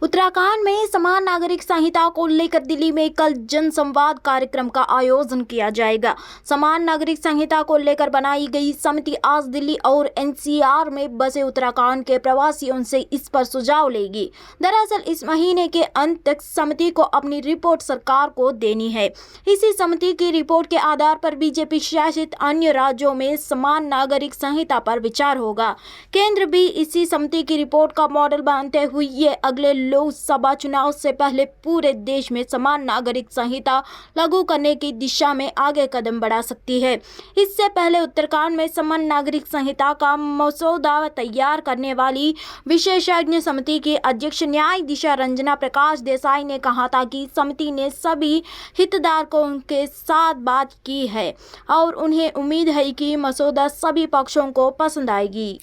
उत्तराखंड में समान नागरिक संहिता को लेकर दिल्ली में कल जनसंवाद कार्यक्रम का आयोजन किया जाएगा। समान नागरिक संहिता को लेकर बनाई गई समिति आज दिल्ली और एनसीआर में बसे उत्तराखंड के प्रवासियों से इस पर सुझाव लेगी। दरअसल इस महीने के अंत तक समिति को अपनी रिपोर्ट सरकार को देनी है। इसी समिति की रिपोर्ट के आधार पर बीजेपी शासित अन्य राज्यों में समान नागरिक संहिता पर विचार होगा। केंद्र भी इसी समिति की रिपोर्ट का मॉडल मानते हुए अगले लोकसभा चुनाव से पहले पूरे देश में समान नागरिक संहिता लागू करने की दिशा में आगे कदम बढ़ा सकती है। इससे पहले उत्तराखंड में समान नागरिक संहिता का मसौदा तैयार करने वाली विशेषज्ञ समिति की अध्यक्ष न्यायाधीश रंजना प्रकाश देसाई ने कहा था कि समिति ने सभी हितधारकों के साथ बात की है और उन्हें उम्मीद है कि मसौदा सभी पक्षों को पसंद आएगी।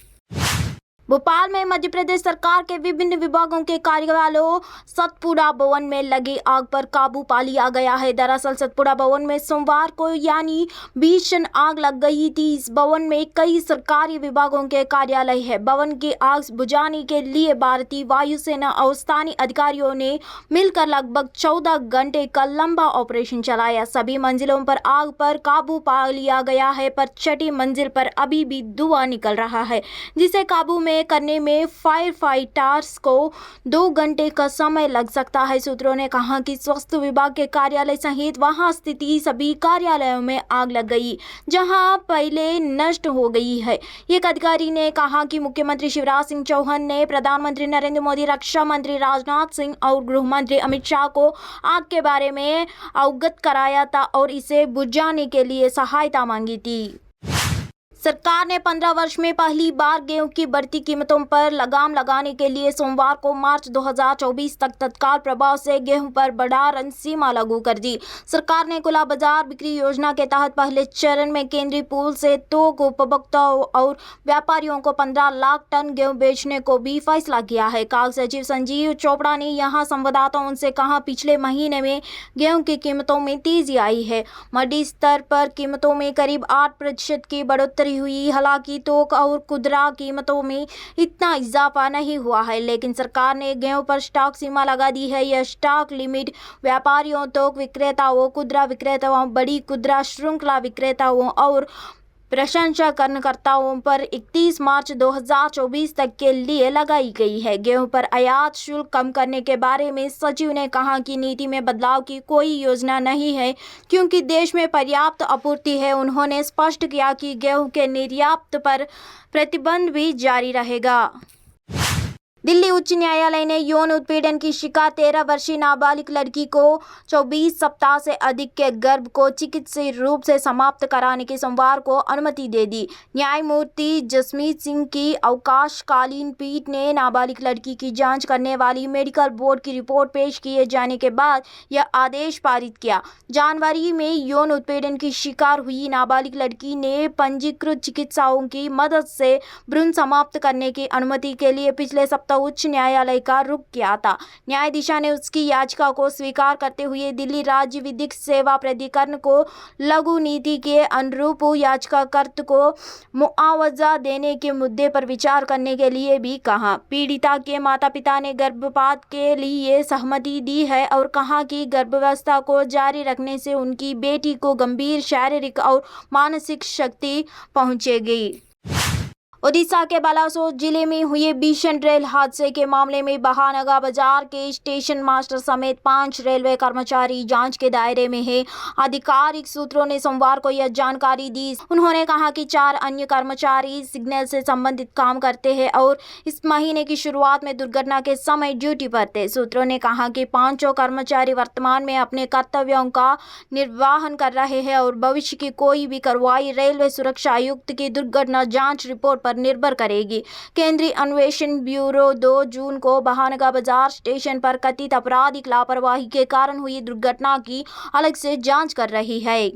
भोपाल में मध्य प्रदेश सरकार के विभिन्न विभागों के कार्यालयों सतपुड़ा भवन में लगी आग पर काबू पा लिया गया है। दरअसल सतपुड़ा भवन में सोमवार को यानी भीषण आग लग गई थी। इस भवन में कई सरकारी विभागों के कार्यालय है। भवन की आग बुझाने के लिए भारतीय वायुसेना और स्थानीय अधिकारियों ने मिलकर लगभग 14 घंटे का लंबा ऑपरेशन चलाया। सभी मंजिलों पर आग पर काबू पा लिया गया है, पर छठी मंजिल पर अभी भी धुआं निकल रहा है, जिसे काबू में करने में फायर फाइटर्स को 2 घंटे का समय लग सकता है। सूत्रों ने कहा कि स्वास्थ्य विभाग के कार्यालय सहित वहां स्थित सभी कार्यालयों में आग लग गई, जहां पहले नष्ट हो गई है। एक अधिकारी ने कहा कि मुख्यमंत्री शिवराज सिंह चौहान ने प्रधानमंत्री नरेंद्र मोदी, रक्षा मंत्री राजनाथ सिंह और गृह मंत्री अमित शाह को आग के बारे में अवगत कराया था और इसे बुझाने के लिए सहायता मांगी थी। सरकार ने 15 वर्ष में पहली बार गेहूं की बढ़ती कीमतों पर लगाम लगाने के लिए सोमवार को मार्च 2024 तक तत्काल प्रभाव से गेहूं पर भंडारण सीमा लागू कर दी। सरकार ने खुला बाजार बिक्री योजना के तहत पहले चरण में केंद्रीय पूल से थोक उपभोक्ताओं और व्यापारियों को 15 लाख टन गेहूं बेचने को भी फैसला किया है। खाद्य सचिव संजीव चोपड़ा ने यहां संवाददाताओं से कहा, पिछले महीने में गेहूं की कीमतों में तेजी आई है। मंडी स्तर पर कीमतों में करीब 8% की बढ़ोतरी हुई। हालांकि थोक और खुदरा कीमतों में इतना इजाफा नहीं हुआ है, लेकिन सरकार ने गेहूं पर स्टॉक सीमा लगा दी है। यह स्टॉक लिमिट व्यापारियों, थोक विक्रेताओं, खुदरा विक्रेताओं, बड़ी खुदरा श्रृंखला विक्रेताओं और प्रसंस्करणकर्ताओं पर 31 मार्च 2024 तक के लिए लगाई गई है। गेहूं पर आयात शुल्क कम करने के बारे में सचिव ने कहा कि नीति में बदलाव की कोई योजना नहीं है, क्योंकि देश में पर्याप्त आपूर्ति है। उन्होंने स्पष्ट किया कि गेहूं के निर्यात पर प्रतिबंध भी जारी रहेगा। दिल्ली उच्च न्यायालय ने यौन उत्पीड़न की शिकार 13 वर्षीय नाबालिग लड़की को 24 सप्ताह से अधिक के गर्भ को चिकित्सीय रूप से समाप्त कराने की सोमवार को अनुमति दे दी। न्यायमूर्ति जसमीत सिंह की अवकाशकालीन पीठ ने नाबालिग लड़की की जांच करने वाली मेडिकल बोर्ड की रिपोर्ट पेश किए जाने के बाद यह आदेश पारित किया। जनवरी में यौन उत्पीड़न की शिकार हुई नाबालिग लड़की ने पंजीकृत चिकित्सकों की मदद से भ्रूण समाप्त करने की अनुमति के लिए पिछले सप्ताह उच्च न्यायालय का रुख किया था। न्यायाधीश ने उसकी याचिका को स्वीकार करते हुए दिल्ली राज्य विधिक सेवा प्राधिकरण को लघु नीति के अनुरूप याचिकाकर्ता को मुआवजा देने के मुद्दे पर विचार करने के लिए भी कहा। पीड़िता के माता-पिता ने गर्भपात के लिए सहमति दी है और कहा कि गर्भावस्था को जारी रखने से उनकी बेटी को गंभीर शारीरिक और मानसिक क्षति पहुंचेगी। ओडिशा के बालासोर जिले में हुए भीषण रेल हादसे के मामले में बहानगा बाजार के स्टेशन मास्टर समेत 5 रेलवे कर्मचारी जांच के दायरे में हैं। आधिकारिक सूत्रों ने सोमवार को यह जानकारी दी। उन्होंने कहा कि 4 अन्य कर्मचारी सिग्नल से संबंधित काम करते हैं और इस महीने की शुरुआत में दुर्घटना के समय ड्यूटी पर थे। सूत्रों ने कहा कि 5 कर्मचारी वर्तमान में अपने कर्तव्यों का निर्वहन कर रहे हैं और भविष्य की कोई भी कार्रवाई रेलवे सुरक्षा आयुक्त की दुर्घटना जाँच रिपोर्ट पर निर्भर करेगी। केंद्रीय अन्वेषण ब्यूरो 2 जून को बहानगा बाजार स्टेशन पर कथित आपराधिक लापरवाही के कारण हुई दुर्घटना की अलग से जांच कर रही है।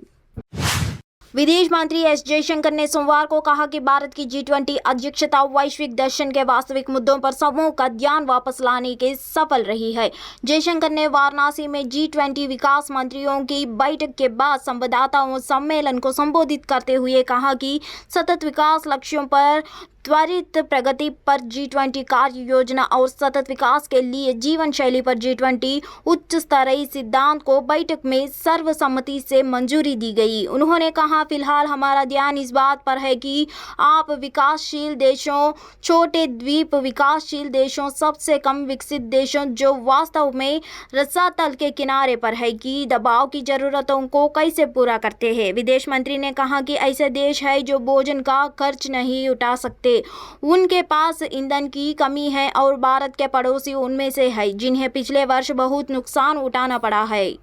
विदेश मंत्री एस जयशंकर ने सोमवार को कहा कि भारत की G20 अध्यक्षता वैश्विक दर्शन के वास्तविक मुद्दों पर समूह का ध्यान वापस लाने के सफल रही है। जयशंकर ने वाराणसी में G20 विकास मंत्रियों की बैठक के बाद संवाददाताओं सम्मेलन को संबोधित करते हुए कहा कि सतत विकास लक्ष्यों पर त्वरित प्रगति पर G20 कार्य योजना और सतत विकास के लिए जीवन शैली पर G20 उच्च स्तरीय सिद्धांत को बैठक में सर्वसम्मति से मंजूरी दी गई। उन्होंने कहा, फिलहाल हमारा ध्यान इस बात पर है कि आप विकासशील देशों, छोटे द्वीप विकासशील देशों, सबसे कम विकसित देशों जो वास्तव में रसातल के किनारे पर है की दबाव की जरूरतों को कैसे पूरा करते हैं। विदेश मंत्री ने कहा कि ऐसे देश है जो भोजन का खर्च नहीं उठा सकते, उनके पास ईंधन की कमी है और भारत के पड़ोसी उनमें से है जिन्हें पिछले वर्ष बहुत नुकसान उठाना पड़ा है।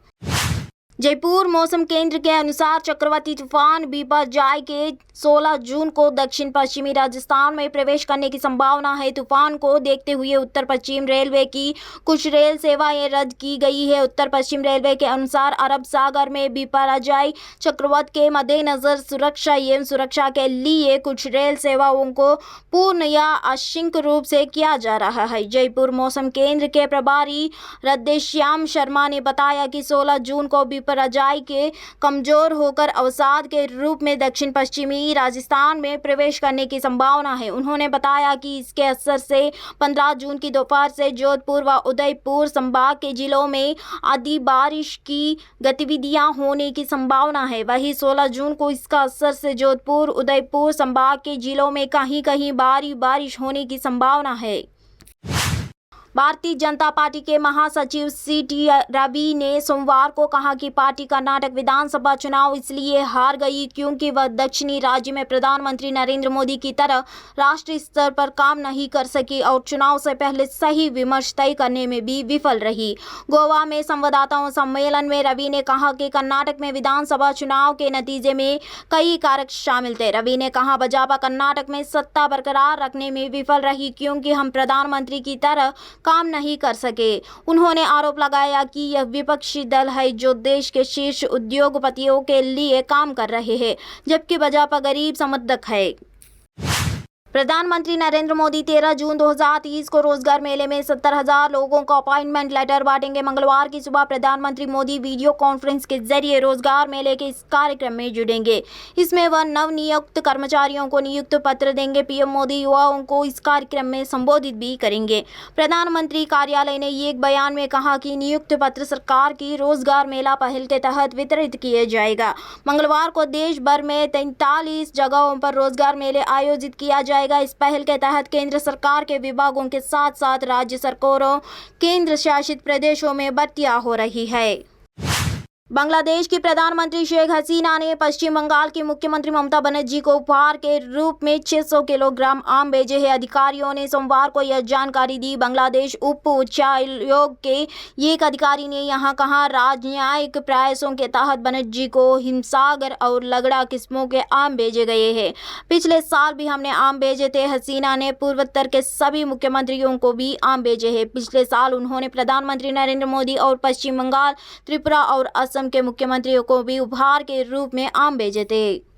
जयपुर मौसम केंद्र के अनुसार चक्रवाती तूफान बिपरजॉय के 16 जून को दक्षिण पश्चिमी राजस्थान में प्रवेश करने की संभावना है। तूफान को देखते हुए उत्तर पश्चिम रेलवे की कुछ रेल सेवाएं रद्द की गई है। उत्तर पश्चिम रेलवे के अनुसार अरब सागर में बिपरजॉय चक्रवात के मद्देनजर सुरक्षा के लिए कुछ रेल सेवाओं को पूर्ण या आंशिक रूप से किया जा रहा है। जयपुर मौसम केंद्र के प्रभारी राधेश्याम शर्मा ने बताया कि 16 जून को बिपरजॉय के कमजोर होकर अवसाद के रूप में दक्षिण पश्चिमी राजस्थान में प्रवेश करने की संभावना है। उन्होंने बताया कि इसके असर से 15 जून की दोपहर से जोधपुर व उदयपुर संभाग के जिलों में आधी बारिश की गतिविधियां होने की संभावना है। वहीं 16 जून को इसका असर से जोधपुर, उदयपुर संभाग के जिलों में कहीं-कहीं भारी बारिश होने की संभावना है। भारतीय जनता पार्टी के महासचिव सी.टी. रवि ने सोमवार को कहा कि पार्टी कर्नाटक विधानसभा चुनाव इसलिए हार गई क्योंकि वह दक्षिणी राज्य में प्रधानमंत्री नरेंद्र मोदी की तरह राष्ट्रीय स्तर पर काम नहीं कर सकी और चुनाव से पहले सही विमर्श तय करने में भी विफल रही। गोवा में संवाददाताओं सम्मेलन में रवि ने कहा कि कर्नाटक में विधानसभा चुनाव के नतीजे में कई कारक शामिल थे। रवि ने कहा, भाजपा कर्नाटक में सत्ता बरकरार रखने में विफल रही क्योंकि हम प्रधानमंत्री की तरह काम नहीं कर सके। उन्होंने आरोप लगाया कि यह विपक्षी दल है जो देश के शीर्ष उद्योगपतियों के लिए काम कर रहे हैं, जबकि भाजपा गरीब समर्थक है। प्रधानमंत्री नरेंद्र मोदी 13 जून 2023 को रोजगार मेले में 70,000 लोगों को अपॉइंटमेंट लेटर बांटेंगे। मंगलवार की सुबह प्रधानमंत्री मोदी वीडियो कॉन्फ्रेंस के जरिए रोजगार मेले के इस कार्यक्रम में जुड़ेंगे। इसमें वह नवनियुक्त कर्मचारियों को नियुक्ति पत्र देंगे। पीएम मोदी युवाओं को इस कार्यक्रम में संबोधित भी करेंगे। प्रधानमंत्री कार्यालय ने एक बयान में कहा कि नियुक्ति पत्र सरकार की रोजगार मेला पहल के तहत वितरित किया जाएगा। मंगलवार को देश भर में 43 जगहों पर रोजगार मेले आयोजित किया जाएगा। इस पहल के तहत केंद्र सरकार के विभागों के साथ साथ राज्य सरकारों, केंद्र शासित प्रदेशों में भर्तियां हो रही है। बांग्लादेश की प्रधानमंत्री शेख हसीना ने पश्चिम बंगाल की मुख्यमंत्री ममता बनर्जी को उपहार के रूप में 600 किलोग्राम आम भेजे हैं। अधिकारियों ने सोमवार को यह जानकारी दी। बांग्लादेश उप उच्चायोग के एक अधिकारी ने यहां कहा, राजनयिक प्रयासों के तहत बनर्जी को हिमसागर और लगड़ा किस्मों के आम भेजे गए हैं। पिछले साल भी हमने आम भेजे थे। हसीना ने पूर्वोत्तर के सभी मुख्यमंत्रियों को भी आम भेजे हैं। पिछले साल उन्होंने प्रधानमंत्री नरेंद्र मोदी और पश्चिम बंगाल, त्रिपुरा और असम के मुख्यमंत्रियों को भी उपहार के रूप में आम भेजे थे।